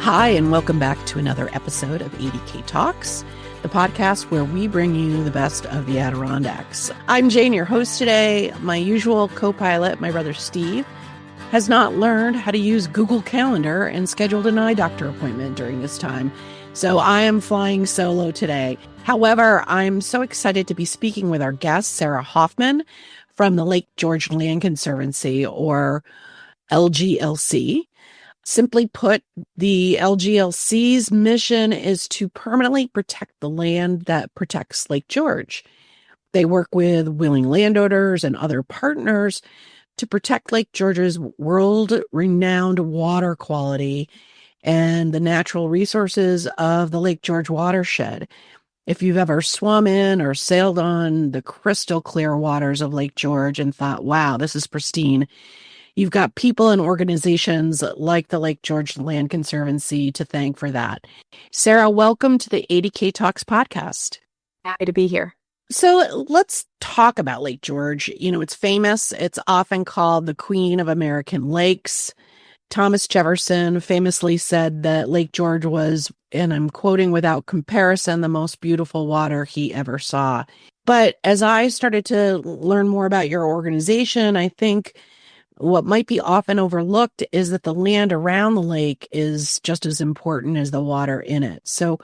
Hi, and welcome back to another episode of 80K Talks, the podcast where we bring you the best of the Adirondacks. I'm Jane, your host today. My usual co-pilot, my brother Steve, has not learned how to use Google Calendar and scheduled an eye doctor appointment during this time. So I am flying solo today. However, I'm so excited to be speaking with our guest, Sarah Hoffman from the Lake George Land Conservancy, or LGLC. Simply put, the LGLC's mission is to permanently protect the land that protects Lake George. They work with willing landowners and other partners to protect Lake George's world-renowned water quality and the natural resources of the Lake George watershed. If you've ever swum in or sailed on the crystal clear waters of Lake George and thought, wow, this is pristine, you've got people and organizations like the Lake George Land Conservancy to thank for that. Sarah, welcome to the 80K Talks podcast. Happy to be here. So let's talk about Lake George. You know, it's famous. It's often called the Queen of American Lakes. Thomas Jefferson famously said that Lake George was, and I'm quoting, without comparison, the most beautiful water he ever saw. But as I started to learn more about your organization, I think what might be often overlooked is that the land around the lake is just as important as the water in it. So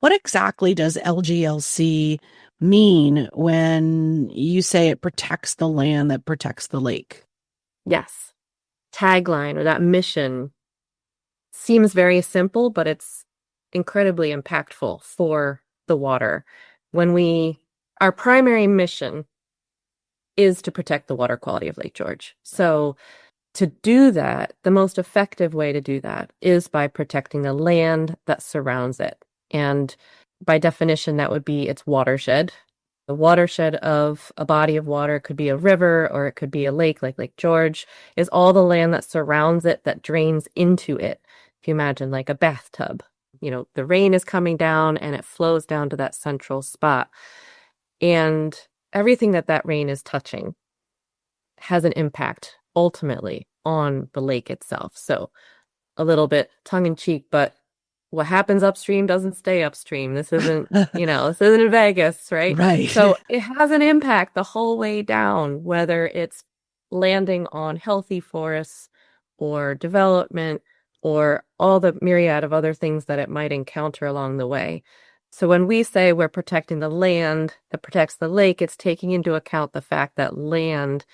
what exactly does LGLC mean when you say it protects the land that protects the lake? Yes. Tagline or that mission seems very simple, but it's incredibly impactful for the water. Our primary mission is to protect the water quality of Lake George. So to do that, the most effective way to do that is by protecting the land that surrounds it. And by definition, that would be its watershed. The watershed of a body of water could be a river or it could be a lake like Lake George, is all the land that surrounds it that drains into it. If you imagine like a bathtub, the rain is coming down and it flows down to that central spot. And everything that rain is touching has an impact ultimately on the lake itself. So a little bit tongue in cheek, but what happens upstream doesn't stay upstream. This isn't, this isn't Vegas, right? Right. So it has an impact the whole way down, whether it's landing on healthy forests or development or all the myriad of other things that it might encounter along the way. So when we say we're protecting the land that protects the lake, it's taking into account the fact that land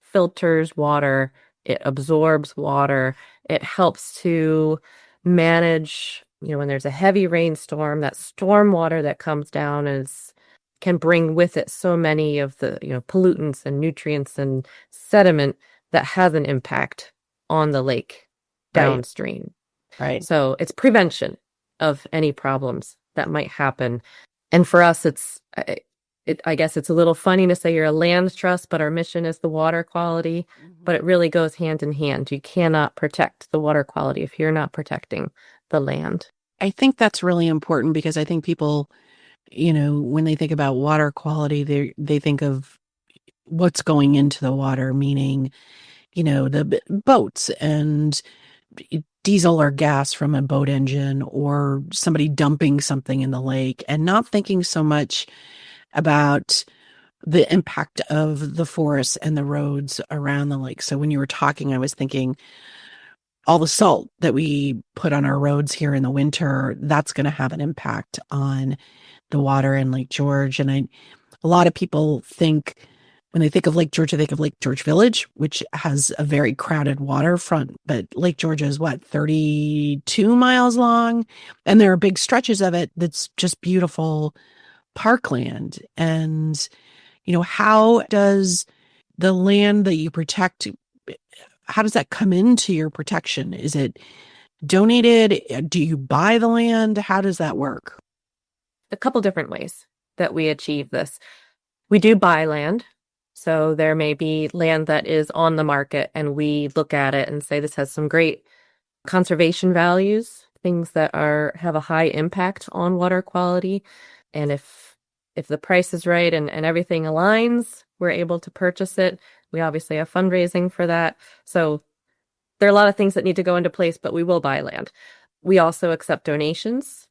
filters water, it absorbs water, it helps to manage, when there's a heavy rainstorm, that storm water that comes down can bring with it so many of the, pollutants and nutrients and sediment that has an impact on the lake downstream. Right. So it's prevention of any problems that might happen. And for us, I guess it's a little funny to say you're a land trust, but our mission is the water quality, but it really goes hand in hand. You cannot protect the water quality if you're not protecting the land. I think that's really important because I think people, when they think about water quality, they think of what's going into the water, meaning, the boats and diesel or gas from a boat engine or somebody dumping something in the lake, and not thinking so much about the impact of the forests and the roads around the lake. So when you were talking, I was thinking all the salt that we put on our roads here in the winter, that's going to have an impact on the water in Lake George. And a lot of people think, when they think of Lake George, they think of Lake George Village, which has a very crowded waterfront. But Lake George is 32 miles long? And there are big stretches of it that's just beautiful parkland. And, how does the land that you protect, how does that come into your protection? Is it donated? Do you buy the land? How does that work? A couple different ways that we achieve this. We do buy land. So there may be land that is on the market and we look at it and say this has some great conservation values, things that have a high impact on water quality. And if the price is right and everything aligns, we're able to purchase it. We obviously have fundraising for that. So there are a lot of things that need to go into place, but we will buy land. We also accept donations.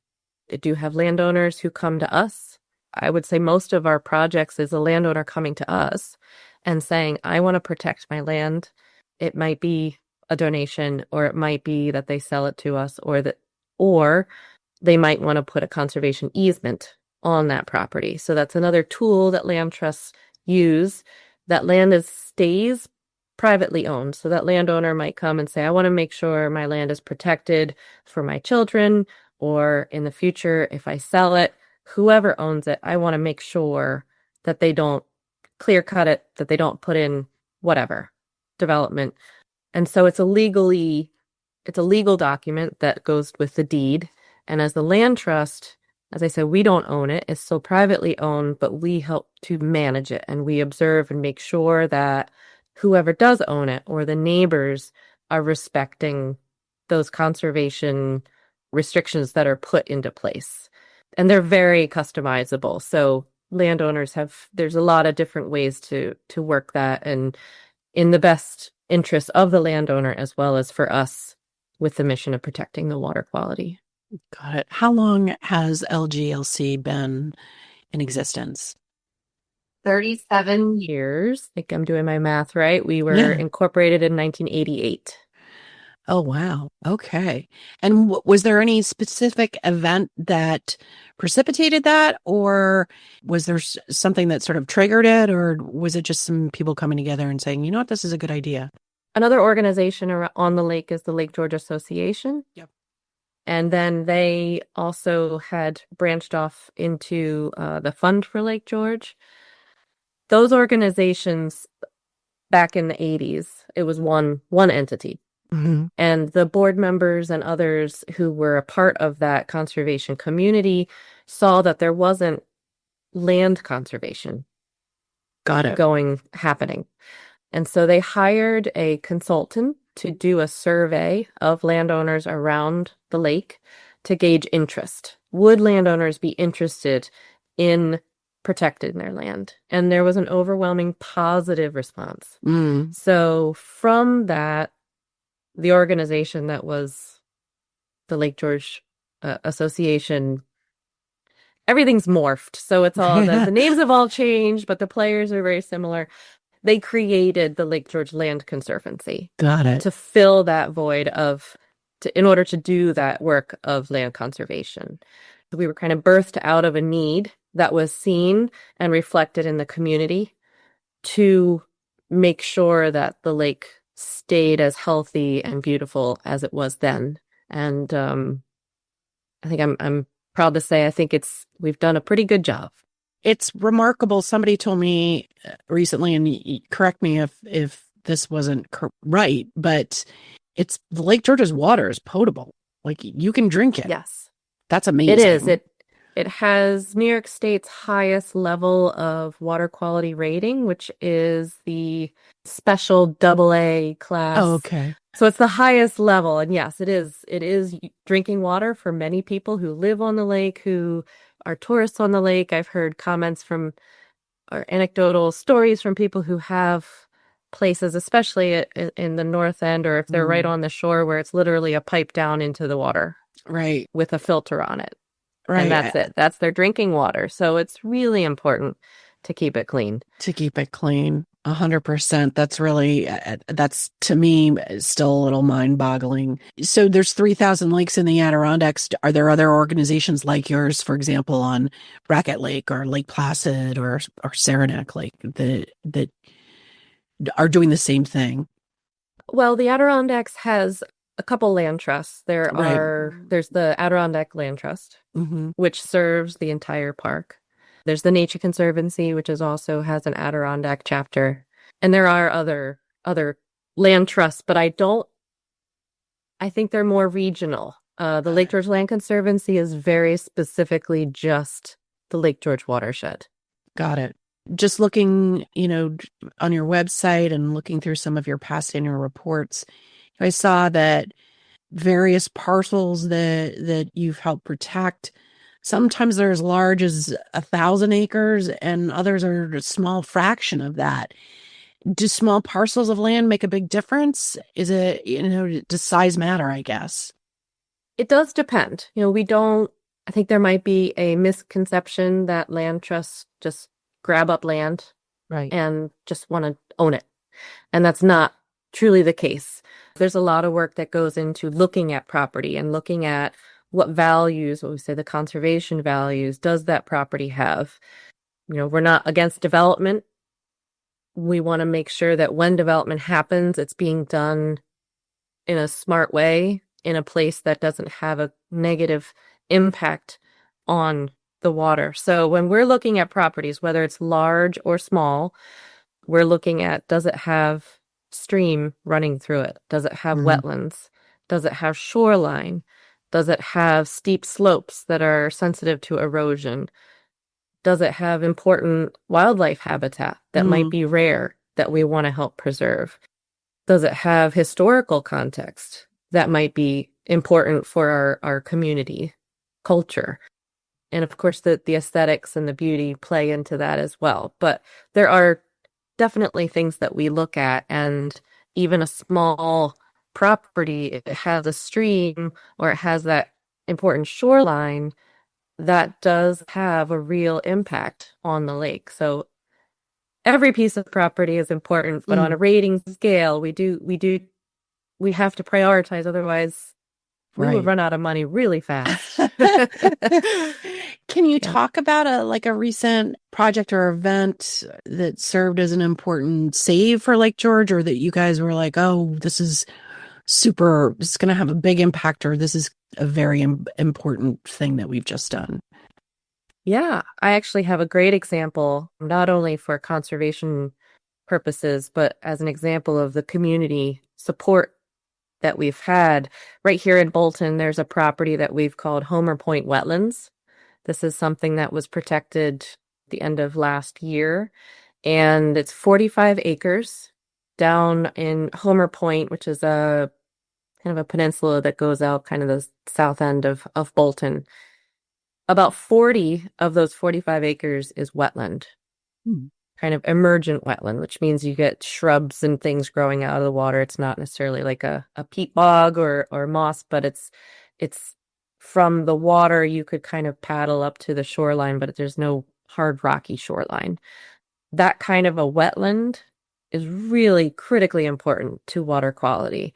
I do have landowners who come to us. I would say most of our projects is a landowner coming to us and saying, I want to protect my land. It might be a donation, or it might be that they sell it to us, or they might want to put a conservation easement on that property. So that's another tool that land trusts use. That land stays privately owned. So that landowner might come and say, I want to make sure my land is protected for my children, or in the future, if I sell it, whoever owns it, I want to make sure that they don't clear cut it, that they don't put in whatever development. And so it's a legal document that goes with the deed. And as the land trust, as I said, we don't own it. It's still privately owned, but we help to manage it, and we observe and make sure that whoever does own it or the neighbors are respecting those conservation restrictions that are put into place. And they're very customizable. So landowners there's a lot of different ways to work that, and in the best interest of the landowner as well as for us, with the mission of protecting the water quality. Got it. How long has LGLC been in existence? 37 years. I think I'm doing my math right. We were incorporated in 1988. Oh, wow. Okay. And was there any specific event that precipitated that, or was there something that sort of triggered it, or was it just some people coming together and saying, you know what, this is a good idea? Another organization on the lake is the Lake George Association. Yep. And then they also had branched off into the Fund for Lake George. Those organizations back in the 80s, it was one entity. Mm-hmm. And the board members and others who were a part of that conservation community saw that there wasn't land conservation happening. And so they hired a consultant to do a survey of landowners around the lake to gauge interest. Would landowners be interested in protecting their land? And there was an overwhelming positive response. Mm. So from that, the organization that was the Lake George Association, everything's morphed. So it's all the names have all changed, but the players are very similar. They created the Lake George Land Conservancy. Got it. To fill that void in order to do that work of land conservation. We were kind of birthed out of a need that was seen and reflected in the community to make sure that the lake stayed as healthy and beautiful as it was then. And I think I'm proud to say we've done a pretty good job. It's remarkable. Somebody told me recently, and correct me if this wasn't right, but it's the Lake George's water is potable. Like, you can drink it. Yes. That's amazing. It is. It has New York State's highest level of water quality rating, which is the special AA class. Oh, okay. So it's the highest level. And yes, it is. It is drinking water for many people who live on the lake, who are tourists on the lake. I've heard comments or anecdotal stories from people who have places, especially in the north end, or if they're right on the shore, where it's literally a pipe down into the water. Right. With a filter on it. Right. And that's it. That's their drinking water. So it's really important to keep it clean. 100%. That's really, that's to me still a little mind boggling. So there's 3,000 lakes in the Adirondacks. Are there other organizations like yours, for example, on Brackett Lake or Lake Placid or Saranac Lake that are doing the same thing? Well, the Adirondacks has a couple land trusts. There's the Adirondack Land Trust, mm-hmm. which serves the entire park. There's the Nature Conservancy, which also has an Adirondack chapter. And there are other land trusts, but I think they're more regional. The Lake George Land Conservancy is very specifically just the Lake George watershed. Got it. Just looking, on your website and looking through some of your past annual reports, I saw that various parcels that you've helped protect, sometimes they're as large as 1,000 acres and others are a small fraction of that. Do small parcels of land make a big difference? Is it, does size matter, I guess? It does depend. I think there might be a misconception that land trusts just grab up land Right. and just want to own it. And that's not truly the case. There's a lot of work that goes into looking at property and looking at what values, what we say the conservation values, does that property have? We're not against development. We want to make sure that when development happens, it's being done in a smart way, in a place that doesn't have a negative impact on the water. So when we're looking at properties, whether it's large or small, we're looking at, does it have stream running through it? Does it have Mhm. wetlands? Does it have shoreline? Does it have steep slopes that are sensitive to erosion? Does it have important wildlife habitat that might Mm. be rare that we want to help preserve? Does it have historical context that might be important for our community culture? And of course, the aesthetics and the beauty play into that as well. But there are definitely things that we look at, and even a small property, if it has a stream or it has that important shoreline, that does have a real impact on the lake. So every piece of property is important, but on Mm. a rating scale, we have to prioritize, otherwise we would Right. run out of money really fast. Can you Yeah. talk about a recent project or event that served as an important save for Lake George, or that you guys were like, oh, this is super, this is going to have a big impact, or this is a very important thing that we've just done? Yeah, I actually have a great example, not only for conservation purposes, but as an example of the community support that we've had. Right here in Bolton, there's a property that we've called Homer Point Wetlands. This is something that was protected the end of last year, and it's 45 acres down in Homer Point, which is a kind of a peninsula that goes out kind of the south end of Bolton. About 40 of those 45 acres is wetland, Hmm. kind of emergent wetland, which means you get shrubs and things growing out of the water. It's not necessarily like a peat bog or moss, but it's from the water you could kind of paddle up to the shoreline, but there's no hard rocky shoreline. That kind of a wetland is really critically important to water quality.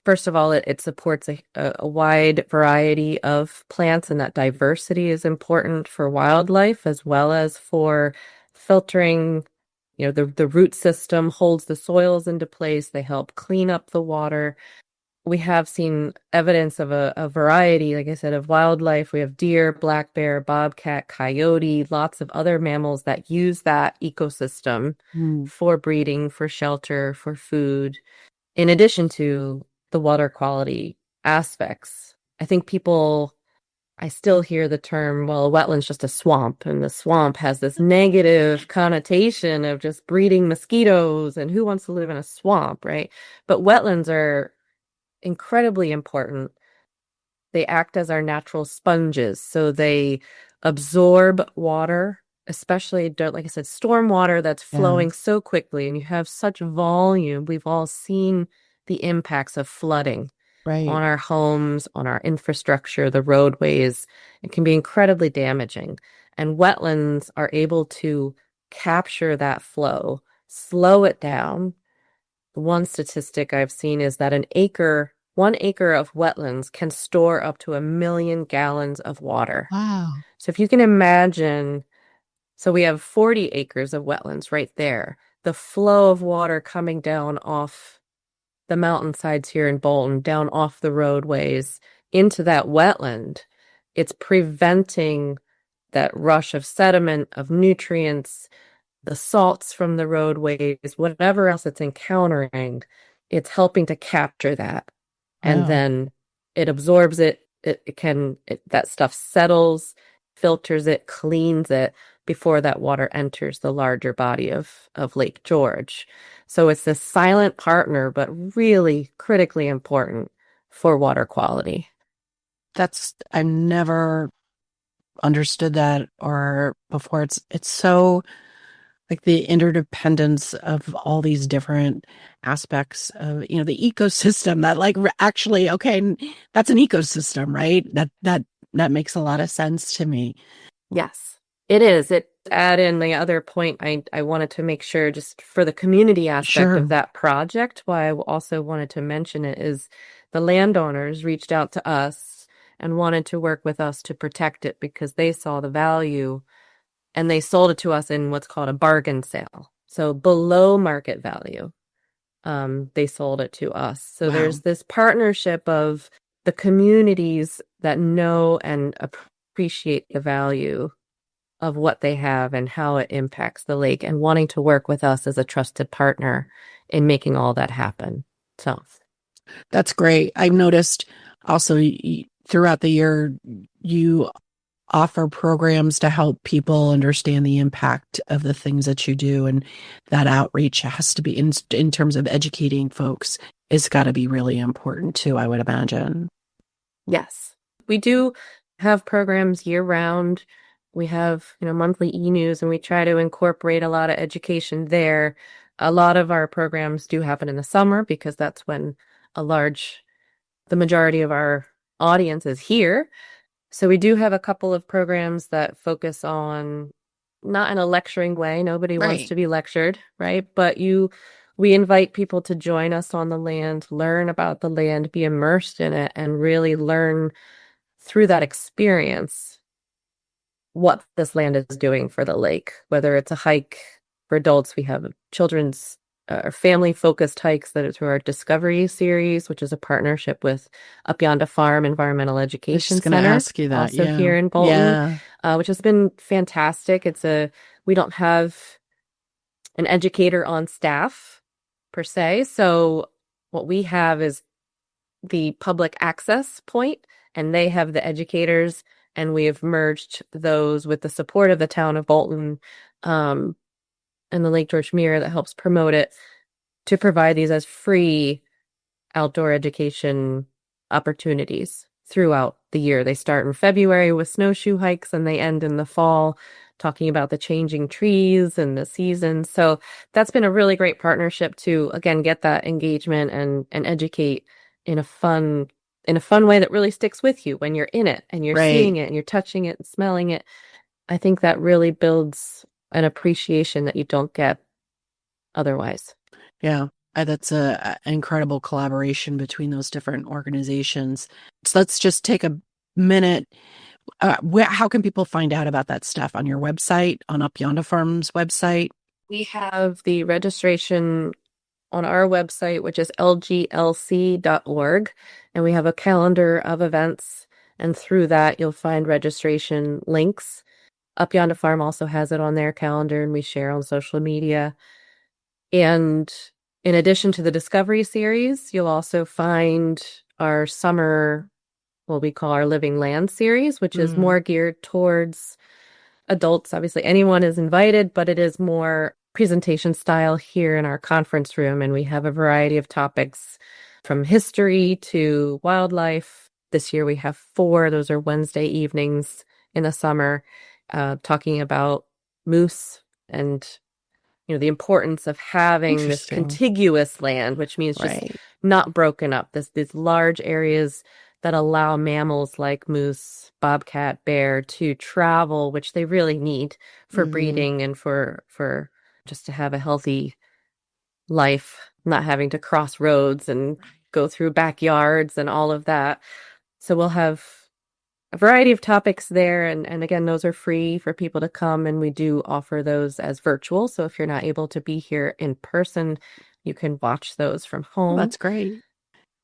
First of all, it supports a wide variety of plants, and that diversity is important for wildlife as well as for filtering. The root system holds the soils into place. They help clean up the water. We have seen evidence of a variety, like I said, of wildlife. We have deer, black bear, bobcat, coyote, lots of other mammals that use that ecosystem Hmm. for breeding, for shelter, for food, in addition to the water quality aspects. I still hear the term, well, a wetland's just a swamp, and the swamp has this negative connotation of just breeding mosquitoes, and who wants to live in a swamp, right? But wetlands are incredibly important. They act as our natural sponges, so they absorb water, especially, like I said, storm water that's Yeah. flowing so quickly, and you have such volume. We've all seen the impacts of flooding Right. on our homes, on our infrastructure, the roadways. It can be incredibly damaging. And wetlands are able to capture that flow, slow it down. One statistic I've seen is that 1 acre of wetlands can store up to 1 million gallons of water. Wow. So if you can imagine, so we have 40 acres of wetlands right there. The flow of water coming down off the mountainsides here in Bolton, down off the roadways into that wetland, it's preventing that rush of sediment, of nutrients, the salts from the roadways, whatever else it's encountering. It's helping to capture that. And Wow. then it absorbs it. That stuff settles, filters it, cleans it before that water enters the larger body of Lake George. So it's this silent partner, but really critically important for water quality. I've never understood that or before. It's so like the interdependence of all these different aspects of, the ecosystem that actually, okay, that's an ecosystem, right? That makes a lot of sense to me. Yes, it is. It add in the other point I wanted to make sure just for the community aspect of Sure. that project, why I also wanted to mention it is the landowners reached out to us and wanted to work with us to protect it because they saw the value and they sold it to us in what's called a bargain sale. So below market value, they sold it to us. So Wow. there's this partnership of the communities that know and appreciate the value of what they have and how it impacts the lake and wanting to work with us as a trusted partner in making all that happen. So That's great. I've noticed also throughout the year, you offer programs to help people understand the impact of the things that you do. And that outreach has to be in terms of educating folks, it's got to be really important too, I would imagine. yes, we do have programs year round. We have, monthly e-news and we try to incorporate a lot of education there. A lot of our programs do happen in the summer because that's when the majority of our audience is here. So we do have a couple of programs that focus on not in a lecturing way. Nobody wants Right. to be lectured, right? But we invite people to join us on the land, learn about the land, be immersed in it, and really learn through that experience what this land is doing for the lake. Whether it's a hike for adults, we have children's or family-focused hikes that are through our Discovery series, which is a partnership with Up Yonder Farm Environmental I was Education just going to Center, ask you that. also Yeah. here in Bolton, Yeah. which has been fantastic. We don't have an educator on staff per se, so what we have is the public access point, and they have the educators, and we have merged those with the support of the town of Bolton, and the Lake George Mirror that helps promote it to provide these as free outdoor education opportunities throughout the year. They start in February with snowshoe hikes and they end in the fall talking about the changing trees and the seasons. So that's been a really great partnership to, again, get that engagement and educate in a fun way that really sticks with you when you're in it and you're Right. seeing it and you're touching it and smelling it. I think that really builds an appreciation that you don't get otherwise. Yeah. That's a incredible collaboration between those different organizations. So let's just take a minute. How can people find out about that stuff on your website, on Up Yonder Farm's website? We have the registration on our website, which is lglc.org, and we have a calendar of events, and through that you'll find registration links. Up Yonder Farm also has it on their calendar, and we share on social media. And in addition to the Discovery series, you'll also find our summer, what we call our Living Land series, which is more geared towards adults. Obviously, anyone is invited, but it is more presentation style here in our conference room. And we have a variety of topics from history to wildlife. This year we have 4. Those are Wednesday evenings in the summer, talking about moose and the importance of having this Interesting. contiguous land, which means just Right. not broken up. These large areas that allow mammals like moose, bobcat, bear to travel, which they really need for breeding and for just to have a healthy life, not having to cross roads and go through backyards and all of that. So we'll have a variety of topics there. And again, those are free for people to come, and we do offer those as virtual. So if you're not able to be here in person, you can watch those from home. That's great.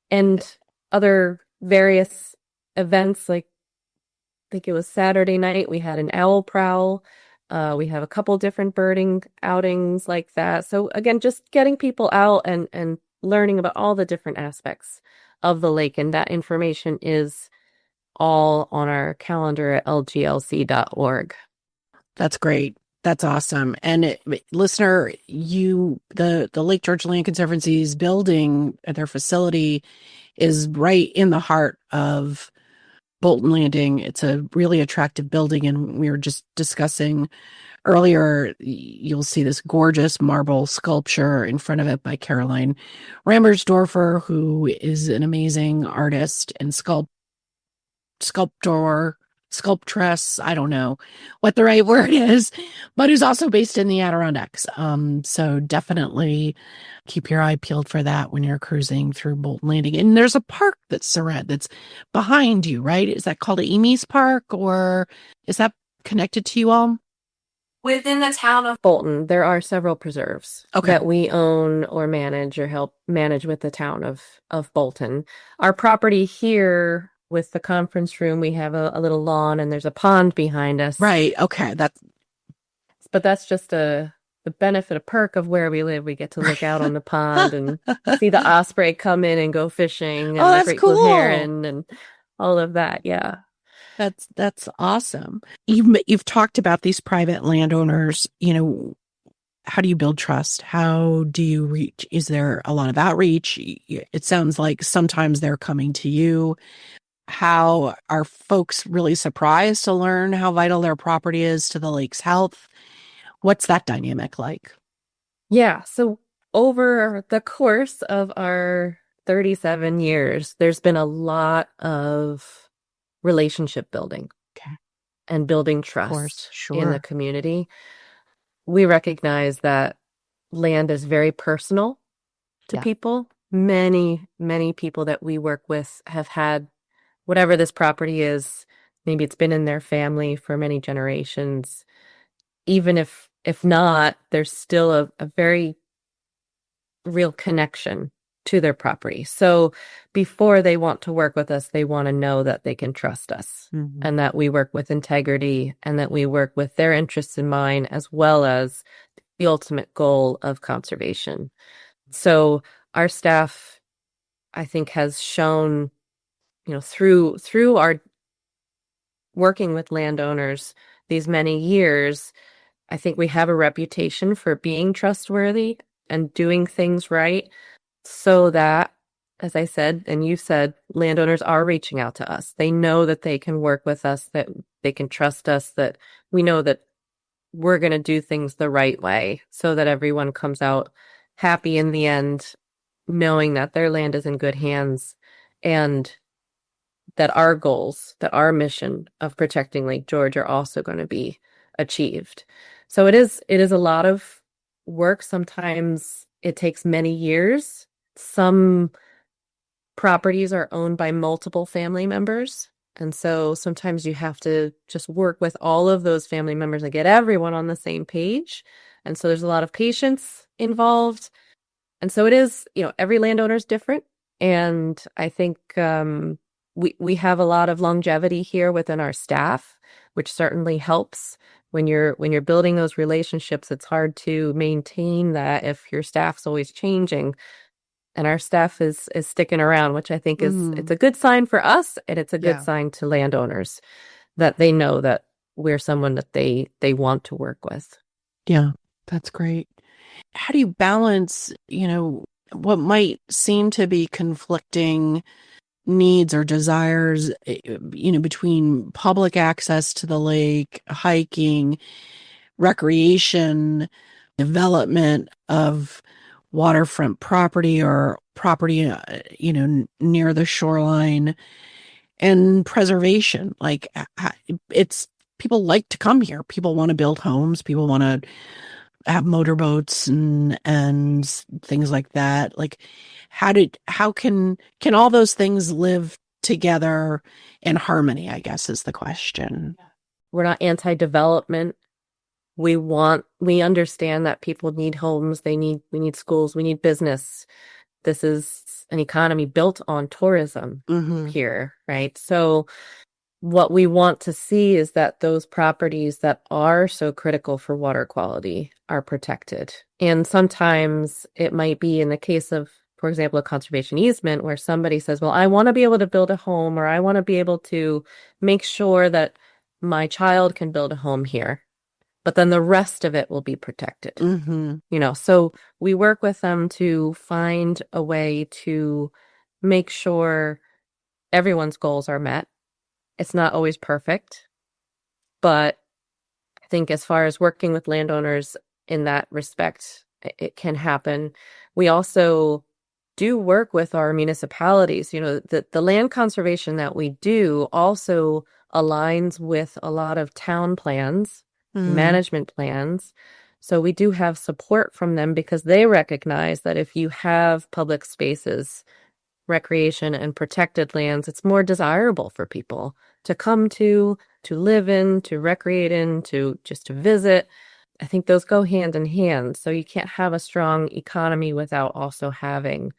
And other various events, like I think it was Saturday night, we had an owl prowl. We have a couple different birding outings like that. So again, just getting people out and learning about all the different aspects of the lake. And that information is all on our calendar at lglc.org. That's great. That's awesome. And listener, the Lake George Land Conservancy's building, their facility is right in the heart of Bolton Landing. It's a really attractive building, and we were just discussing earlier, you'll see this gorgeous marble sculpture in front of it by Caroline Rammersdorfer, who is an amazing artist and sculptor, sculptress. I don't know what the right word is, but who's also based in the Adirondacks. So definitely keep your eye peeled for that when you're cruising through Bolton Landing. And there's a park that's behind you, right? Is that called Amy's Park, or is that connected to you all? Within the town of Bolton, there are several preserves that we own or manage or help manage with the town of Bolton. Our property here with the conference room, we have a little lawn and there's a pond behind us. Right. Okay. But that's just the benefit, a perk of where we live. We get to look out on the pond and see the osprey come in and go fishing, and Oh, the that's great cool. blue heron and all of that. Yeah. That's awesome. You've talked about these private landowners. How do you build trust? How do you reach? Is there a lot of outreach? It sounds like sometimes they're coming to you. How are folks really surprised to learn how vital their property is to the lake's health? What's that dynamic like? Yeah. So over the course of our 37 years, there's been a lot of relationship building and building trust in the community. We recognize that land is very personal to people. Many, many people that we work with have had whatever this property is. Maybe it's been in their family for many generations. Even if not, there's still a very real connection to their property. So before they want to work with us, they want to know that they can trust us and that we work with integrity and that we work with their interests in mind, as well as the ultimate goal of conservation. So our staff, I think, has shown, through our working with landowners these many years, I think we have a reputation for being trustworthy and doing things right, so that, as I said, and you said, landowners are reaching out to us. They know that they can work with us, that they can trust us, that we know that we're going to do things the right way so that everyone comes out happy in the end, knowing that their land is in good hands and that our goals, that our mission of protecting Lake George are also going to be achieved. So it is a lot of work. Sometimes it takes many years. Some properties are owned by multiple family members. And so sometimes you have to just work with all of those family members and get everyone on the same page. And so there's a lot of patience involved. And so it is, every landowner is different. And I think we have a lot of longevity here within our staff, which certainly helps. When you're building those relationships, it's hard to maintain that if your staff's always changing. And our staff is sticking around, which I think it's a good sign for us, and it's a good sign to landowners that they know that we're someone that they want to work with. Yeah, that's great. How do you balance, what might seem to be conflicting needs or desires, between public access to the lake, hiking, recreation, development of waterfront property or property, near the shoreline, and preservation? Like, it's people like to come here. People want to build homes. People want to have motorboats and things like that. Like, how can all those things live together in harmony, I guess, is the question. We're not anti-development. We understand that people need homes, we need schools, we need business. This is an economy built on tourism here, right? So what we want to see is that those properties that are so critical for water quality are protected. And sometimes it might be in the case of, for example, a conservation easement where somebody says, well, I want to be able to build a home, or I want to be able to make sure that my child can build a home here, but then the rest of it will be protected. So we work with them to find a way to make sure everyone's goals are met It's not always perfect, but I think as far as working with landowners in that respect, it can happen. We also do work with our municipalities. You know, the land conservation that we do also aligns with a lot of town plans, management plans. So we do have support from them because they recognize that if you have public spaces, recreation and protected lands, it's more desirable for people to come to live in, to recreate in, to just to visit. I think those go hand in hand. So you can't have a strong economy without also having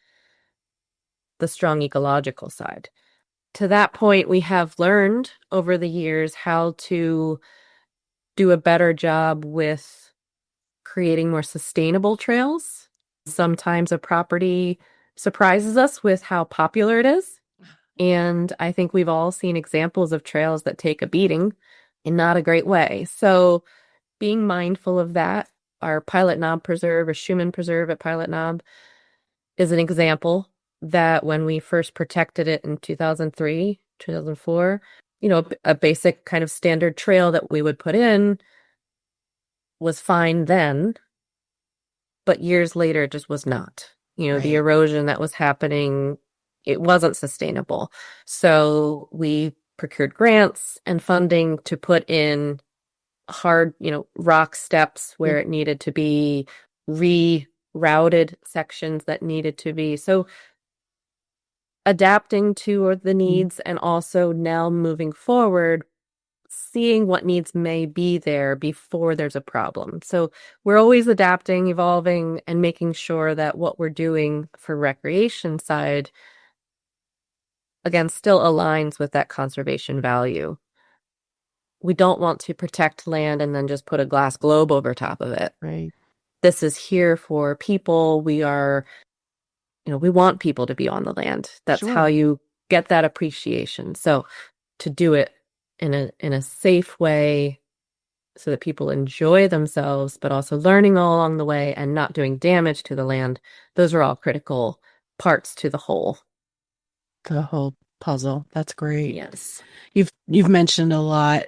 the strong ecological side. To that point, we have learned over the years how to do a better job with creating more sustainable trails. Sometimes a property surprises us with how popular it is. And I think we've all seen examples of trails that take a beating in not a great way. So being mindful of that, our Pilot Knob Preserve or Schumann Preserve at Pilot Knob is an example that when we first protected it in 2003, 2004, you know, a basic kind of standard trail that we would put in was fine then, but years later it just was not. You know, the erosion that was happening, it wasn't sustainable. So we procured grants and funding to put in hard, you know, rock steps where it needed to be, rerouted sections that needed to be. So adapting to the needs and also now moving forward, seeing what needs may be there before there's a problem. So we're always adapting, evolving, and making sure that what we're doing for recreation side, again, still aligns with that conservation value. We don't want to protect land and then just put a glass globe over top of it. Right. This is here for people. We are, you know, we want people to be on the land. That's how you get that appreciation. So to do it in a safe way so that people enjoy themselves, but also learning all along the way and not doing damage to the land, those are all critical parts to the whole. The whole puzzle. That's great. Yes. You've mentioned a lot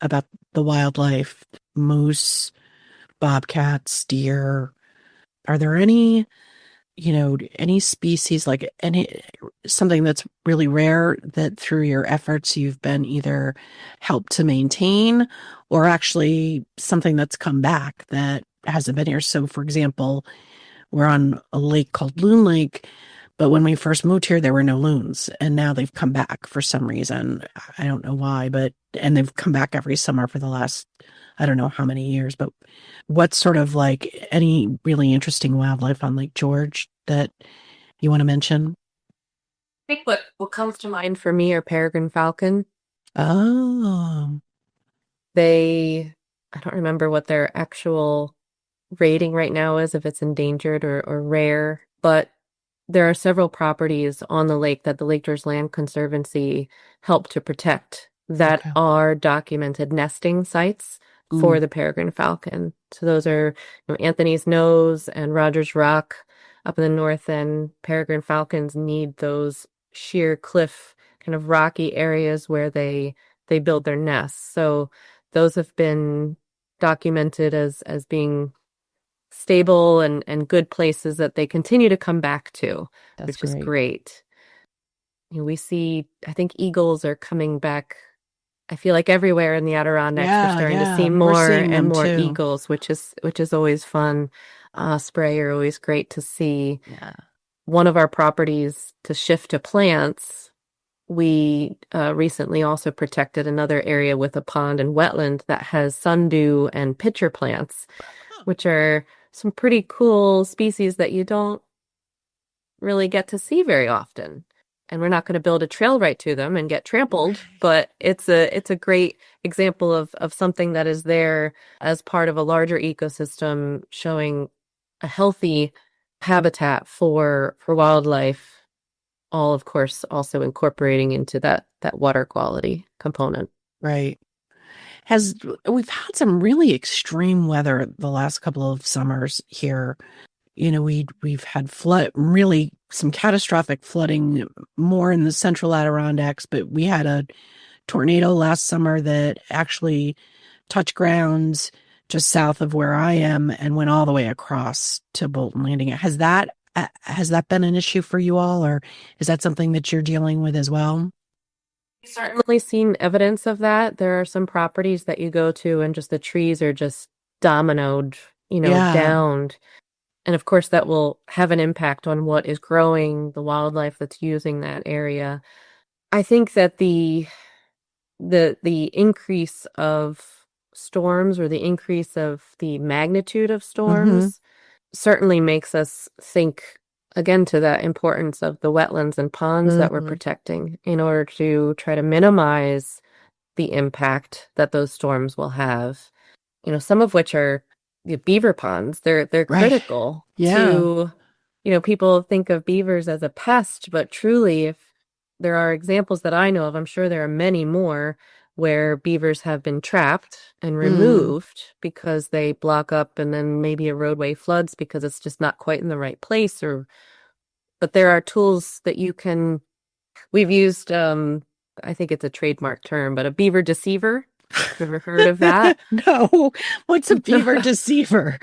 about the wildlife, moose, bobcats, deer. Are there any, you know, any species, like something that's really rare that through your efforts you've been either helped to maintain or actually something that's come back that hasn't been here? So for example, we're on a lake called Loon Lake, but when we first moved here, there were no loons, and now they've come back for some reason. I don't know why, and they've come back every summer for the last, I don't know how many years, but what's sort of like any really interesting wildlife on Lake George that you want to mention? I think what comes to mind for me are peregrine falcon. Oh. I don't remember what their actual rating right now is, if it's endangered or rare, but there are several properties on the lake that the Lake George Land Conservancy helped to protect that are documented nesting sites for the peregrine falcon. So those are, you know, Anthony's Nose and Rogers Rock up in the north end. Peregrine falcons need those sheer cliff kind of rocky areas where they build their nests. So those have been documented as being stable and good places that they continue to come back to, which is great. You know, we see, I think eagles are coming back. I feel like everywhere in the Adirondacks, we're starting to see more and more eagles, which is always fun. Osprey are always great to see. Yeah. One of our properties to shift to plants, we recently also protected another area with a pond and wetland that has sundew and pitcher plants, which are some pretty cool species that you don't really get to see very often. And we're not going to build a trail right to them and get trampled, but it's a great example of something that is there as part of a larger ecosystem, showing a healthy habitat for wildlife, all of course also incorporating into that water quality component. Right. We've had some really extreme weather the last couple of summers here. You know, we've had really some catastrophic flooding more in the central Adirondacks, but we had a tornado last summer that actually touched grounds just south of where I am and went all the way across to Bolton Landing. Has that been an issue for you all, or is that something that you're dealing with as well? We've certainly seen evidence of that. There are some properties that you go to and just the trees are just dominoed, Yeah. downed. And of course, that will have an impact on what is growing, the wildlife that's using that area. I think that the increase of storms or the increase of the magnitude of Mm-hmm. storms certainly makes us think again to that importance of the wetlands and ponds that we're Mm-hmm. protecting in order to try to minimize the impact that those storms will have. Some of which are the beaver ponds. They're Right. critical Yeah. to, people think of beavers as a pest, but truly, if there are examples that I know of, I'm sure there are many more where beavers have been trapped and Mm. removed because they block up and then maybe a roadway floods because it's just not quite in the right place but there are tools that we've used I think it's a trademark term, but a beaver deceiver. Have you ever heard of that? No. What's a beaver deceiver?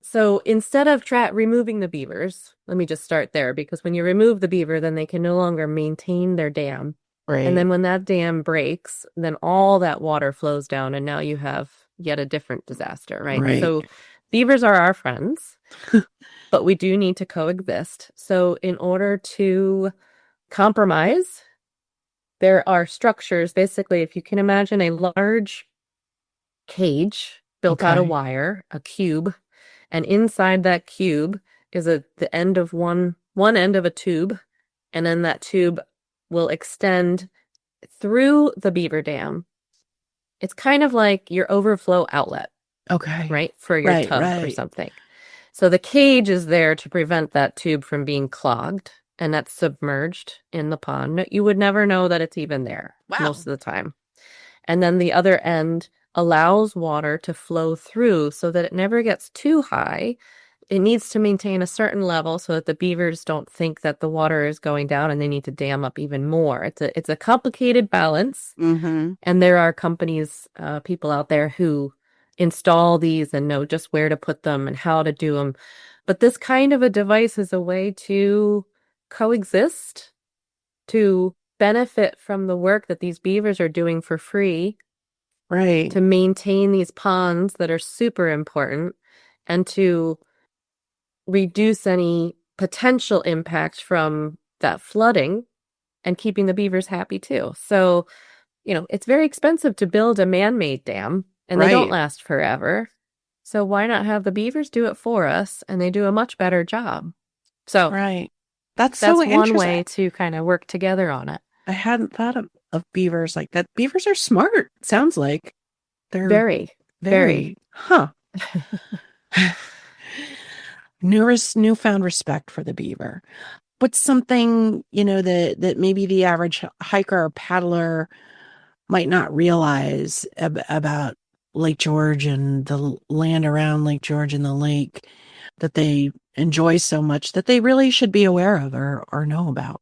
So instead of removing the beavers, let me just start there, because when you remove the beaver, then they can no longer maintain their dam. And Right. then when that dam breaks, then all that water flows down, and now you have yet a different disaster, right? Right. So beavers are our friends, but we do need to coexist. So in order to compromise, there are structures. Basically, if you can imagine a large cage built out of Okay. wire, a cube, and inside that cube is the end of one end of a tube, and then that tube will extend through the beaver dam. It's kind of like your overflow outlet, Okay. right? For your Right. tub or Right. something. So the cage is there to prevent that tube from being clogged, and that's submerged in the pond. You would never know that it's even there most Wow. of the time. And then the other end allows water to flow through so that it never gets too high. It needs to maintain a certain level so that the beavers don't think that the water is going down and they need to dam up even more. It's a complicated balance, Mm-hmm. and there are companies, people out there who install these and know just where to put them and how to do them. But this kind of a device is a way to coexist, to benefit from the work that these beavers are doing for free, Right. to maintain these ponds that are super important, and to reduce any potential impact from that flooding and keeping the beavers happy too. So, it's very expensive to build a man-made dam and they don't Right. last forever. So why not have the beavers do it for us, and they do a much better job. So Right. That's so that's one interesting. way to kind of work together on it. I hadn't thought of beavers like that. Beavers are smart. Sounds like they're Very, very. very, huh. Newfound respect for the beaver. What's something, that maybe the average hiker or paddler might not realize about Lake George and the land around Lake George and the lake that they enjoy so much that they really should be aware of or know about?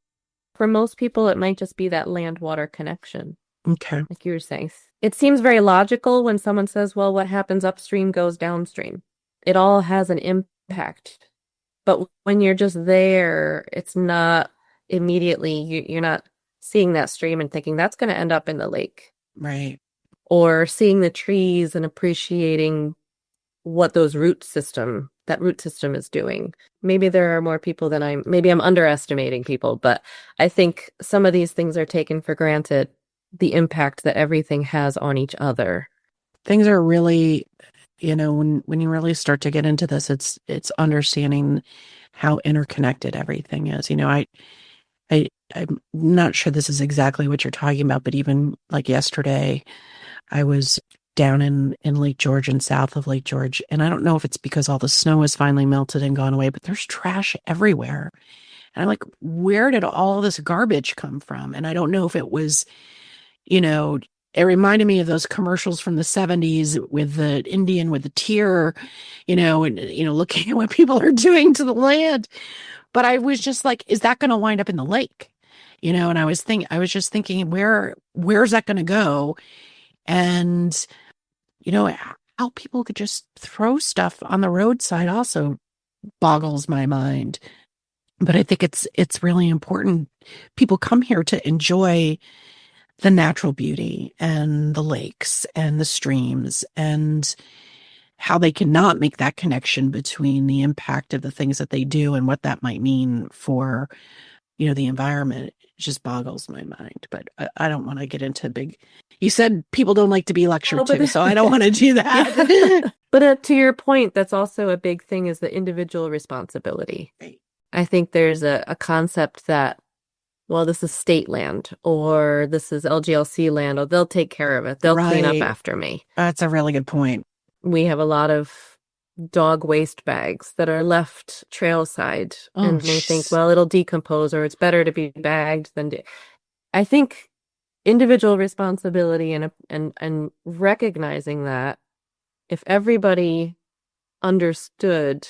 For most people, it might just be that land-water connection, Okay. like you were saying. It seems very logical when someone says, well, what happens upstream goes downstream. It all has an impact. But when you're just there, it's not immediately, you're not seeing that stream and thinking that's going to end up in the lake, Right. or seeing the trees and appreciating what that root system is doing. Maybe there are more people than maybe I'm underestimating people, but I think some of these things are taken for granted, the impact that everything has on each other. Things are really, when you really start to get into this, it's understanding how interconnected everything is. I'm not sure this is exactly what you're talking about, but even like yesterday, I was down in Lake George and south of Lake George, and I don't know if it's because all the snow has finally melted and gone away, but there's trash everywhere. And I'm like, where did all this garbage come from? And I don't know if it was, it reminded me of those commercials from the 70s with the Indian with the tear, and, looking at what people are doing to the land. But I was just like, is that going to wind up in the lake? And I was just thinking, where's that going to go? And, how people could just throw stuff on the roadside also boggles my mind. But I think it's really important. People come here to enjoy the natural beauty and the lakes and the streams and how they cannot make that connection between the impact of the things that they do and what that might mean for, the environment. It just boggles my mind. But I don't want to get into big. You said people don't like to be lectured to, so I don't want to do that. Yeah. But to your point, that's also a big thing is the individual responsibility. Right. I think there's a concept that, well, this is state land or this is LGLC land, or they'll take care of it. They'll clean up after me. That's a really good point. We have a lot of dog waste bags that are left trailside, and they think, well, it'll decompose or it's better to be bagged than I think individual responsibility and recognizing that if everybody understood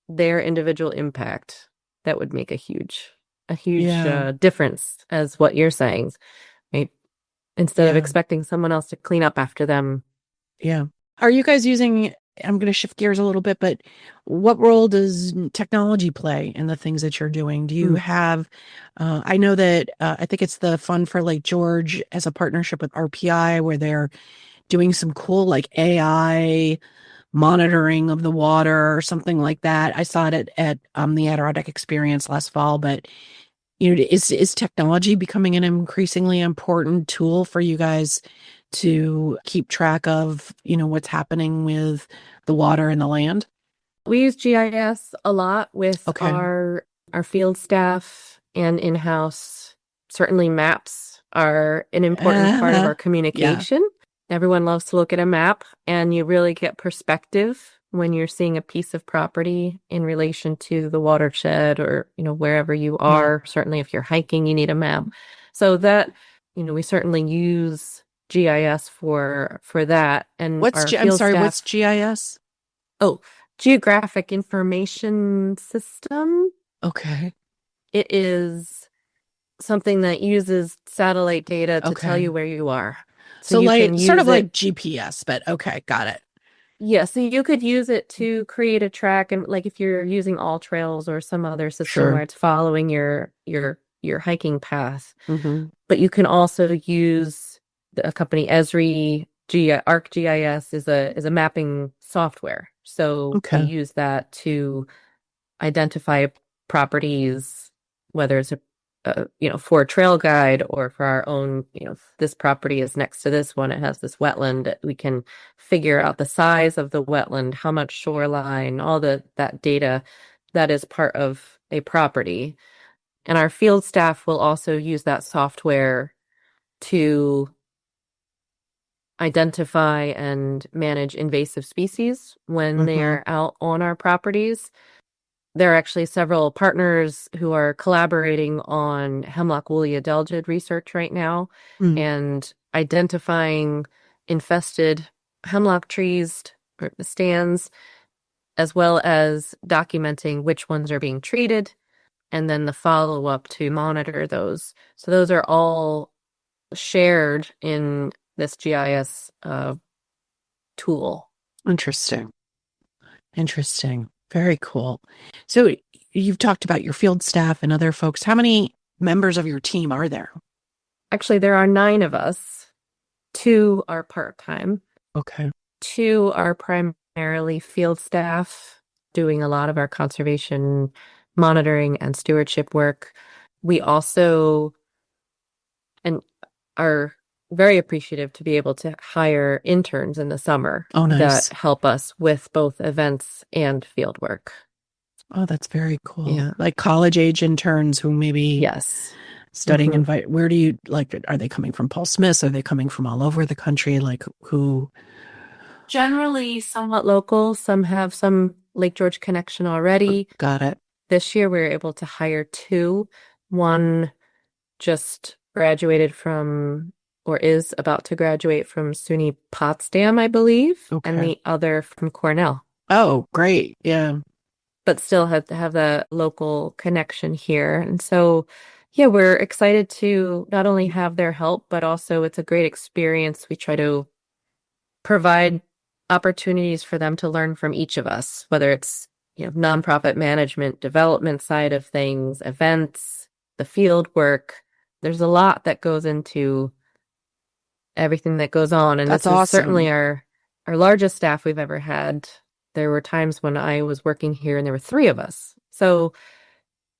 their individual impact, that would make a huge difference, as what you're saying, right? Instead of expecting someone else to clean up after them. Yeah. Are you guys using, I'm going to shift gears a little bit, but what role does technology play in the things that you're doing? Do you have, I know that I think it's the Fund for Lake George as a partnership with RPI, where they're doing some cool like AI monitoring of the water or something like that. I saw it at the Adirondack Experience last fall, but is technology becoming an increasingly important tool for you guys to keep track of, what's happening with the water and the land? We use GIS a lot with our field staff and in-house. Certainly maps are an important part of our communication. Yeah. Everyone loves to look at a map, and you really get perspective when you're seeing a piece of property in relation to the watershed or, wherever you are. Yeah. Certainly if you're hiking, you need a map. So that, we certainly use GIS for that. And what's GIS? Oh, Geographic Information System. Okay. It is something that uses satellite data to tell you where you are. So you like sort of like GPS, but okay, got it. Yeah, so you could use it to create a track, and like if you're using All Trails or some other system where it's following your hiking path. Mm-hmm. But you can also use a company Esri ArcGIS is a mapping software. So we use that to identify properties, whether it's for a trail guide or for our own, this property is next to this one. It has this wetland. We can figure out the size of the wetland, how much shoreline, all that data that is part of a property. And our field staff will also use that software to identify and manage invasive species when they're out on our properties. There are actually several partners who are collaborating on hemlock woolly adelgid research right now and identifying infested hemlock trees or stands, as well as documenting which ones are being treated, and then the follow-up to monitor those. So those are all shared in this GIS tool. Interesting. Very cool. So you've talked about your field staff and other folks. How many members of your team are there? Actually, there are 9 of us. 2 are part-time. Okay. 2 are primarily field staff, doing a lot of our conservation monitoring and stewardship work. We also are very appreciative to be able to hire interns in the summer that help us with both events and field work. Oh, that's very cool. Yeah. Like college age interns who maybe studying where do you are they coming from Paul Smith's? Are they coming from all over the country? Like who? Generally somewhat local. Some have some Lake George connection already. Got it. This year we were able to hire 2. One just graduated from, or is about to graduate from SUNY Potsdam, I believe, and the other from Cornell. Oh, great. Yeah. But still have to have the local connection here. And so Yeah, we're excited to not only have their help, but also it's a great experience. We try to provide opportunities for them to learn from each of us, whether it's, nonprofit management, development side of things, events, the field work. There's a lot that goes into everything that goes on. And That's this is certainly awesome. our largest staff we've ever had. There were times when I was working here and there were three of us. So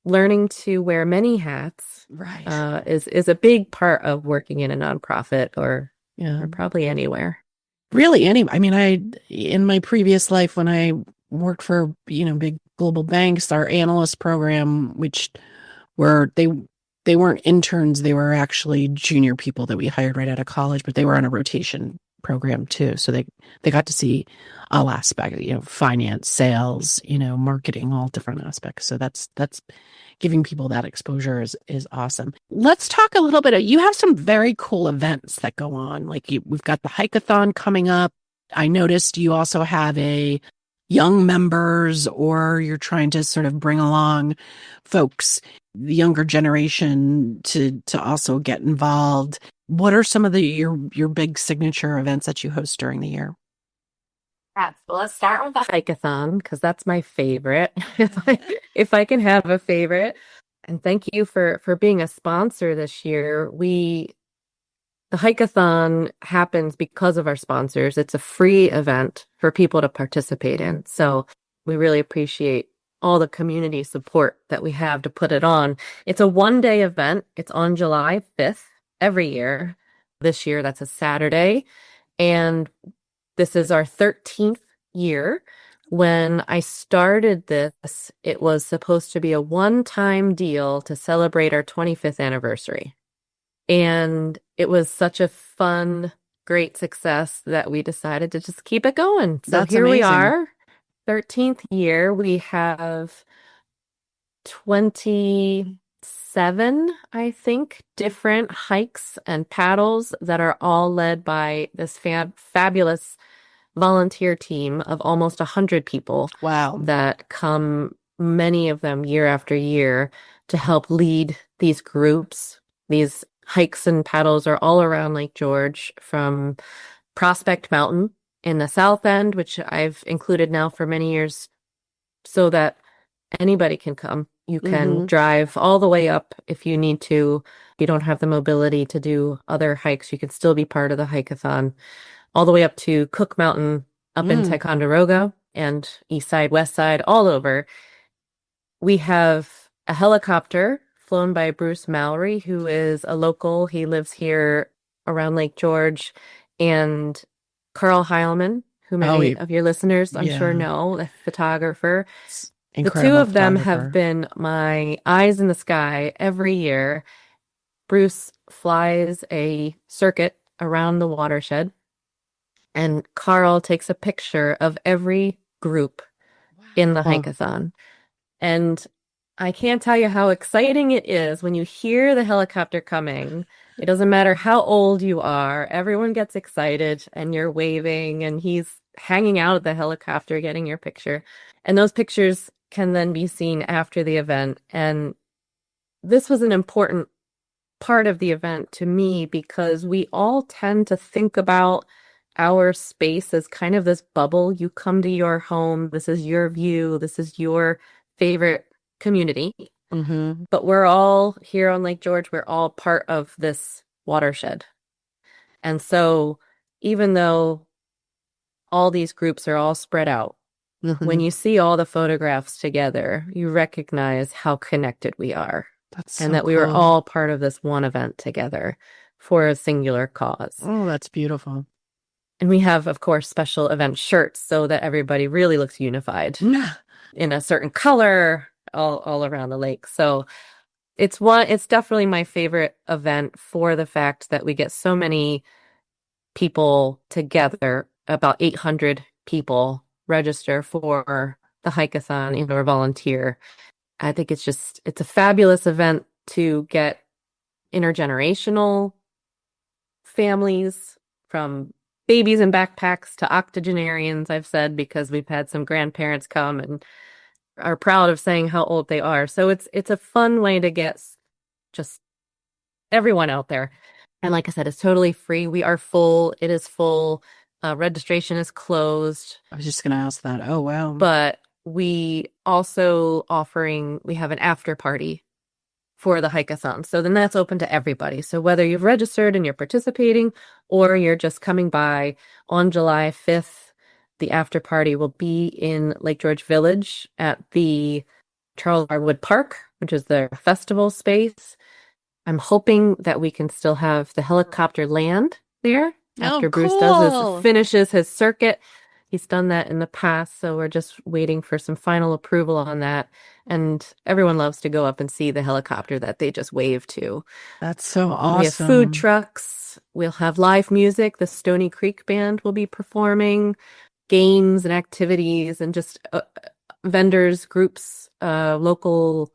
learning to wear many hats Right. is a big part of working in a nonprofit Yeah. or probably anywhere. Really, I mean, in my previous life, when I worked for, big global banks, our analyst program, which were, they weren't interns, they were actually junior people that we hired right out of college, but they were on a rotation program too. So they got to see all aspects, finance, sales, marketing, all different aspects. So that's giving people that exposure is awesome. Let's talk a little bit. You have some very cool events that go on. Like we've got the hikeathon coming up. I noticed you also have a young members, or you're trying to sort of bring along folks, the younger generation, to also get involved. What are some of your big signature events that you host during the year? Yeah, well, let's start with the hikeathon because that's my favorite. If I can have a favorite. And thank you for being a sponsor this year. The hikeathon happens because of our sponsors. It's a free event for people to participate in. So we really appreciate all the community support that we have to put it on. It's a one-day event. It's on July 5th every year. This year, that's a Saturday. And this is our 13th year. When I started this, it was supposed to be a one-time deal to celebrate our 25th anniversary. And it was such a fun, great success that we decided to just keep it going. So That's here we amazing. are, 13th year. We have 27, I think, different hikes and paddles that are all led by this fabulous volunteer team of almost 100 people Wow. that come, many of them year after year, to help lead these groups. These hikes and paddles are all around Lake George, from Prospect Mountain in the south end, which I've included now for many years so that anybody can come. You can Mm-hmm. drive all the way up if you need to. If you don't have the mobility to do other hikes, you can still be part of the hikeathon, all the way up to Cook Mountain up in Mm. Ticonderoga and east side, west side, all over. We have a helicopter flown by Bruce Mallory, who is a local. He lives here around Lake George. And Carl Heilman, who Oh, many of your listeners, I'm sure, yeah. know, a photographer. It's The two incredible of them have photographer. been my eyes in the sky every year. Bruce flies a circuit around the watershed, and Carl takes a picture of every group in the Wow. hikeathon. And I can't tell you how exciting it is when you hear the helicopter coming. It doesn't matter how old you are, everyone gets excited and you're waving, and he's hanging out at the helicopter getting your picture. And those pictures can then be seen after the event. And this was an important part of the event to me because we all tend to think about our space as kind of this bubble. You come to your home, this is your view, this is your favorite community. Mm-hmm. But we're all here on Lake George, we're all part of this watershed. And so even though all these groups are all spread out, when Mm-hmm. you see all the photographs together, you recognize how connected we are That's and so that we were cool. all part of this one event together for a singular cause. Oh, that's beautiful. And we have, of course, special event shirts so that everybody really looks unified Yeah. in a certain color all around the lake. So it's definitely my favorite event for the fact that we get so many people together. About 800 people register for the hikeathon or volunteer. I think it's a fabulous event to get intergenerational families, from babies in backpacks to octogenarians, I've said, because we've had some grandparents come and are proud of saying how old they are. So it's a fun way to get just everyone out there. And like I said, it's totally free. We are full. It is full. Registration is closed. I was just going to ask that. Oh, wow. But we have an after party for the hike-a-thon. So then that's open to everybody. So whether you've registered and you're participating or you're just coming by on July 5th, the after party will be in Lake George Village at the Charles Harwood Park, which is their festival space. I'm hoping that we can still have the helicopter land there after Bruce finishes his circuit. He's done that in the past, so we're just waiting for some final approval on that. And everyone loves to go up and see the helicopter that they just waved to. That's so awesome. We have food trucks. We'll have live music. The Stony Creek Band will be performing, games and activities, and just vendors, groups, local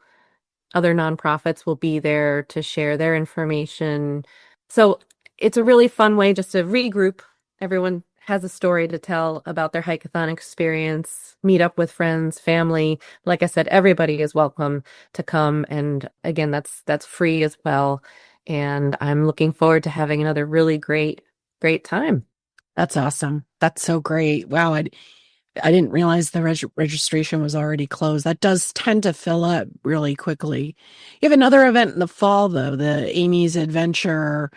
other nonprofits will be there to share their information. So it's a really fun way just to regroup. Everyone has a story to tell about their hike-a-thon experience, meet up with friends, family. Like I said, everybody is welcome to come. And again, that's free as well. And I'm looking forward to having another really great time. That's awesome. That's so great. Wow. I didn't realize the registration was already closed. That does tend to fill up really quickly. You have another event in the fall, though, the Amy's Adventure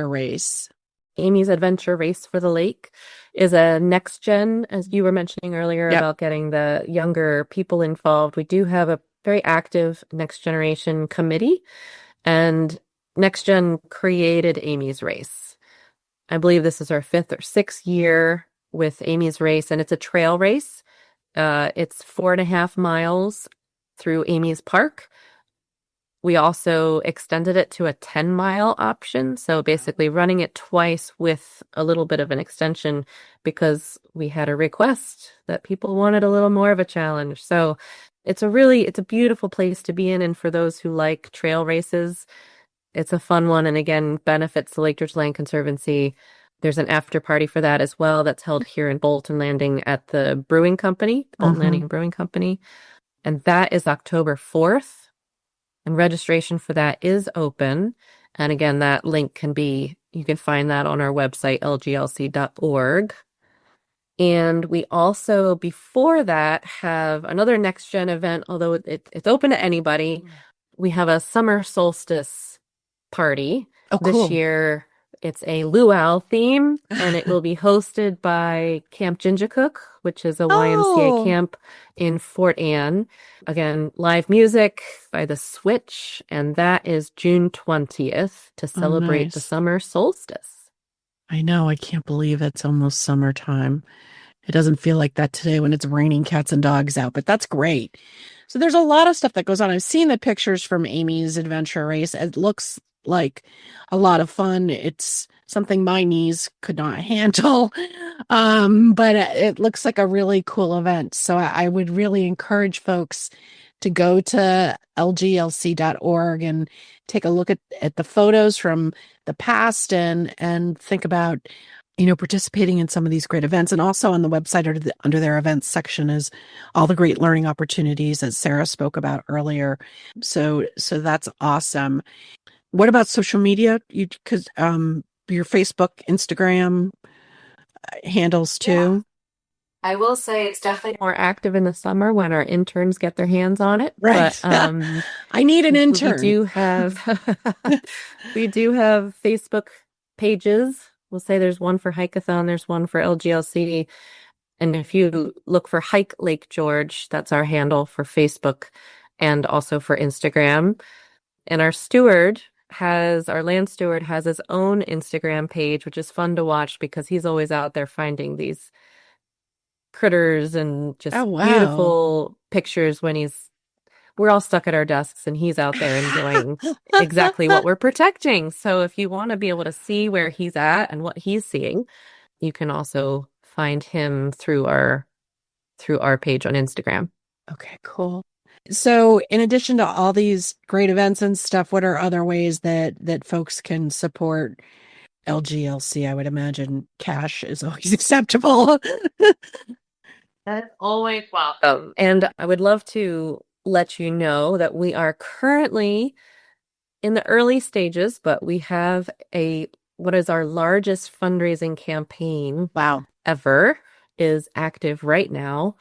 Race. Amy's Adventure Race for the Lake is a next gen, as you were mentioning earlier, about getting the younger people involved. We do have a very active next generation committee, and next gen created Amy's Race. I believe this is our 5th or 6th year with Amy's Race, and it's a trail race. It's 4.5 miles through Amy's Park. We also extended it to a 10-mile option, so basically running it twice with a little bit of an extension because we had a request that people wanted a little more of a challenge. So it's a beautiful place to be in, and for those who like trail races, it's a fun one, and again, benefits the Lake George Land Conservancy. There's an after party for that as well that's held here in Bolton Landing at the brewing company, Bolton Landing and Brewing Company, and that is October 4th. And registration for that is open. And again, that link you can find that on our website, lglc.org. And we also, before that, have another next gen event, although it's open to anybody. We have a summer solstice party. Oh, cool. This year, it's a luau theme, and it will be hosted by Camp Gingercook, which is a YMCA camp in Fort Anne. Again, live music by The Switch, and that is June 20th to celebrate the summer solstice. I know. I can't believe it's almost summertime. It doesn't feel like that today when it's raining cats and dogs out, but that's great. So there's a lot of stuff that goes on. I've seen the pictures from Amy's Adventure Race. It looks like a lot of fun. It's something my knees could not handle. But it looks like a really cool event. So I would really encourage folks to go to lglc.org and take a look at the photos from the past and think about, participating in some of these great events. And also on the website under their events section is all the great learning opportunities that Sarah spoke about earlier. So that's awesome. What about social media? Because your Facebook, Instagram handles too. Yeah. I will say it's definitely more active in the summer when our interns get their hands on it. Right. But, I need an intern. We do have Facebook pages. We'll say there's one for Hike-a-thon, there's one for LGLC. And if you look for Hike Lake George, that's our handle for Facebook and also for Instagram. And our land steward has his own Instagram page, which is fun to watch because he's always out there finding these critters and just beautiful pictures when we're all stuck at our desks and he's out there enjoying exactly what we're protecting. So if you want to be able to see where he's at and what he's seeing, you can also find him through our page on Instagram. Okay, cool. So in addition to all these great events and stuff, what are other ways that folks can support LGLC? I would imagine cash is always acceptable. That's always welcome. And I would love to let you know that we are currently in the early stages, but we have what is our largest fundraising campaign Wow. ever is active right now.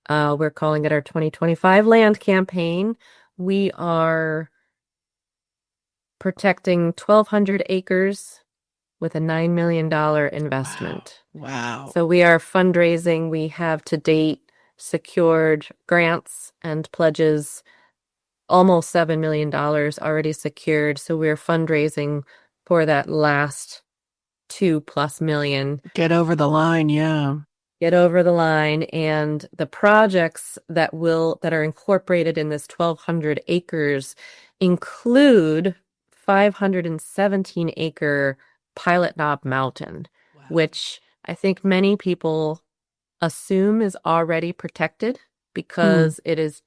We're calling it our 2025 land campaign. We are protecting 1,200 acres with a $9 million investment. Wow. So we are fundraising. We have to date secured grants and pledges, almost $7 million already secured. So we're fundraising for that last 2+ million. Get over the line, yeah. Get over the line. And the projects that are incorporated in this 1,200 acres include 517-acre Pilot Knob Mountain, Wow. which I think many people assume is already protected because it is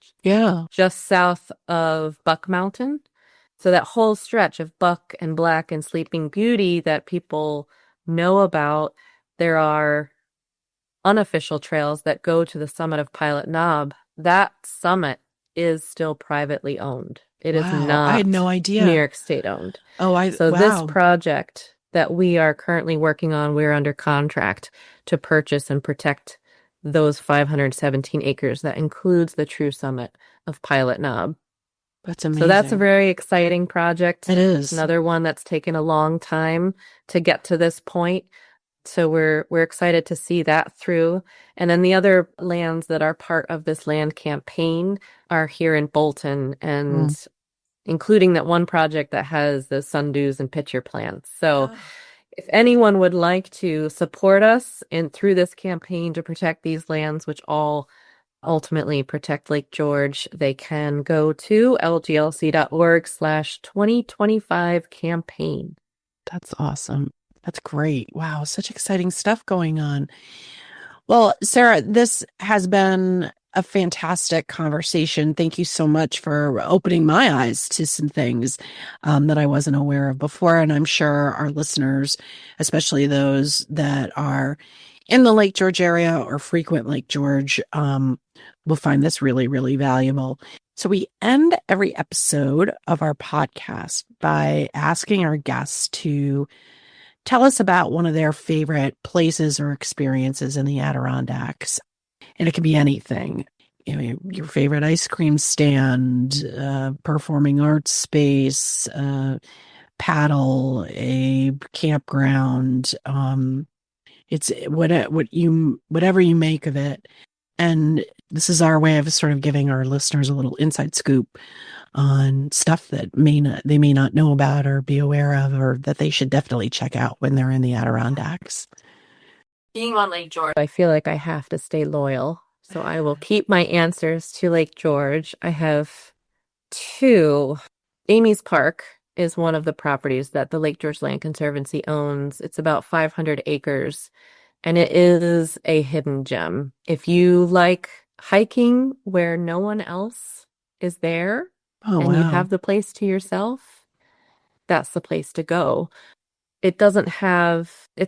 just south of Buck Mountain. So that whole stretch of Buck and Black and Sleeping Beauty that people know about, there are unofficial trails that go to the summit of Pilot Knob. That summit is still privately owned. It is not I had no idea. New York State owned. So this project that we are currently working on, we're under contract to purchase and protect those 517 acres. That includes the true summit of Pilot Knob. That's amazing. So that's a very exciting project. It is. Another one that's taken a long time to get to this point. So we're excited to see that through. And then the other lands that are part of this land campaign are here in Bolton, and including that one project that has the sundews and pitcher plants. So if anyone would like to support us through this campaign to protect these lands, which all ultimately protect Lake George, they can go to lglc.org/2025 campaign. That's awesome. That's great. Wow, such exciting stuff going on. Well, Sarah, this has been a fantastic conversation. Thank you so much for opening my eyes to some things that I wasn't aware of before. And I'm sure our listeners, especially those that are in the Lake George area or frequent Lake George, will find this really, really valuable. So we end every episode of our podcast by asking our guests to tell us about one of their favorite places or experiences in the Adirondacks. And it can be anything. Your favorite ice cream stand, performing arts space, paddle, a campground. It's whatever you make of it. And this is our way of sort of giving our listeners a little inside scoop on stuff that they may not know about or be aware of, or that they should definitely check out when they're in the Adirondacks. Being on Lake George, I feel like I have to stay loyal. So I will keep my answers to Lake George. I have two. Amy's Park is one of the properties that the Lake George Land Conservancy owns. It's about 500 acres, and it is a hidden gem. If you like hiking where no one else is there, you have the place to yourself, that's the place to go. It's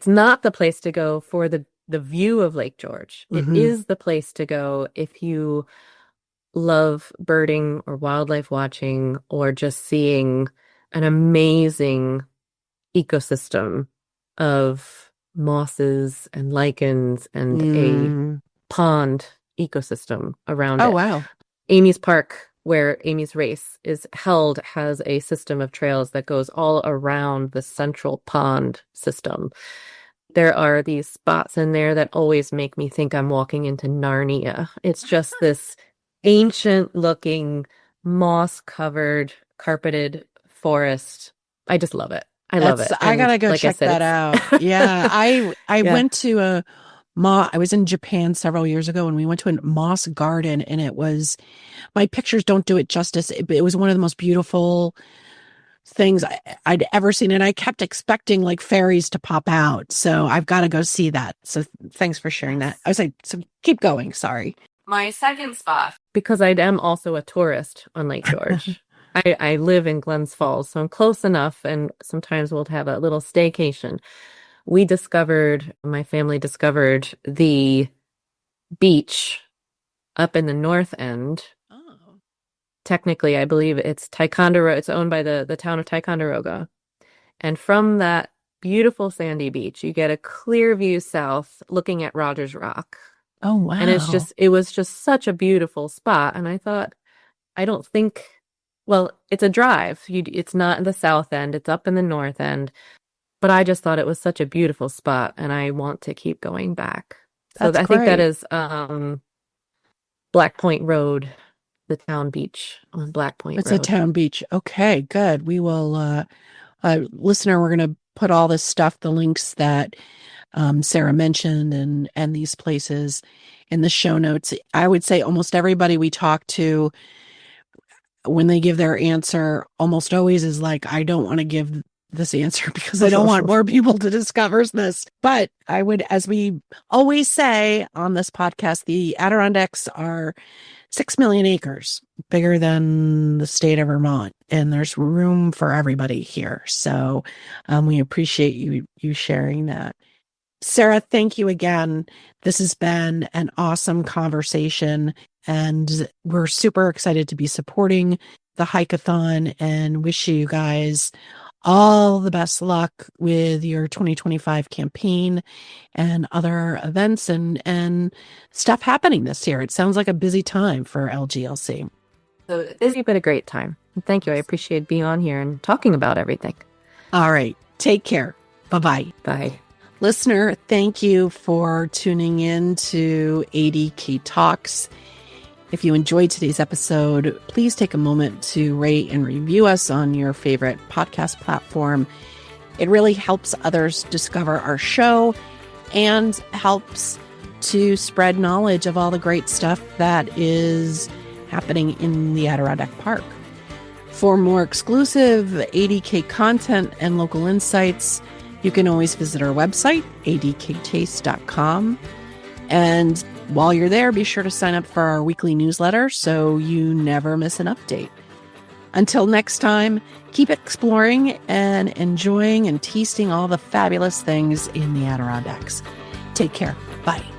not the place to go for the view of Lake George. It is the place to go if you love birding or wildlife watching or just seeing an amazing ecosystem of mosses and lichens and a pond ecosystem around it. Oh, wow. Amy's Park, where Amy's Race is held, has a system of trails that goes all around the central pond system. There are these spots in there that always make me think I'm walking into Narnia. It's just this ancient looking, moss-covered, carpeted forest. I just love it. I love it. I gotta go check that out. Yeah, I went to I was in Japan several years ago, and we went to a moss garden, and it was, my pictures don't do it justice. It was one of the most beautiful things I'd ever seen, and I kept expecting like fairies to pop out. So I've got to go see that. So thanks for sharing that. I was like, so keep going. Sorry. My second spot, because I am also a tourist on Lake George. I live in Glens Falls, so I'm close enough, and sometimes we'll have a little staycation. My family discovered the beach up in the north end technically, I believe it's Ticonderoga. It's owned by the town of Ticonderoga. And from that beautiful sandy beach, you get a clear view south looking at Rogers Rock. Oh, wow. And it was just such a beautiful spot. And I thought, I don't think, well, it's a drive. It's not in the south end, it's up in the north end. But I just thought it was such a beautiful spot, and I want to keep going back. So That's I think that great. is Black Point Road, the town beach on Black Point It's Road. a town beach. Okay, good. We will, listener, we're going to put all this stuff, the links that Sarah mentioned and these places in the show notes. I would say almost everybody we talk to, when they give their answer, almost always is like, I don't want to give this answer because I don't want more people to discover this. But I would, as we always say on this podcast, the Adirondacks are 6 million acres, bigger than the state of Vermont, and there's room for everybody here. So we appreciate you sharing that. Sarah, thank you again. This has been an awesome conversation, and we're super excited to be supporting the Hike-a-thon and wish you guys all the best luck with your 2025 campaign and other events and stuff happening this year. It sounds like a busy time for LGLC. So it's been a great time. Thank you. I appreciate being on here and talking about everything. All right. Take care. Bye-bye. Bye. Listener, thank you for tuning in to ADK Talks. If you enjoyed today's episode, please take a moment to rate and review us on your favorite podcast platform. It really helps others discover our show and helps to spread knowledge of all the great stuff that is happening in the Adirondack Park. For more exclusive ADK content and local insights, you can always visit our website, adktaste.com. And while you're there, be sure to sign up for our weekly newsletter so you never miss an update. Until next time, keep exploring and enjoying and tasting all the fabulous things in the Adirondacks. Take care. Bye.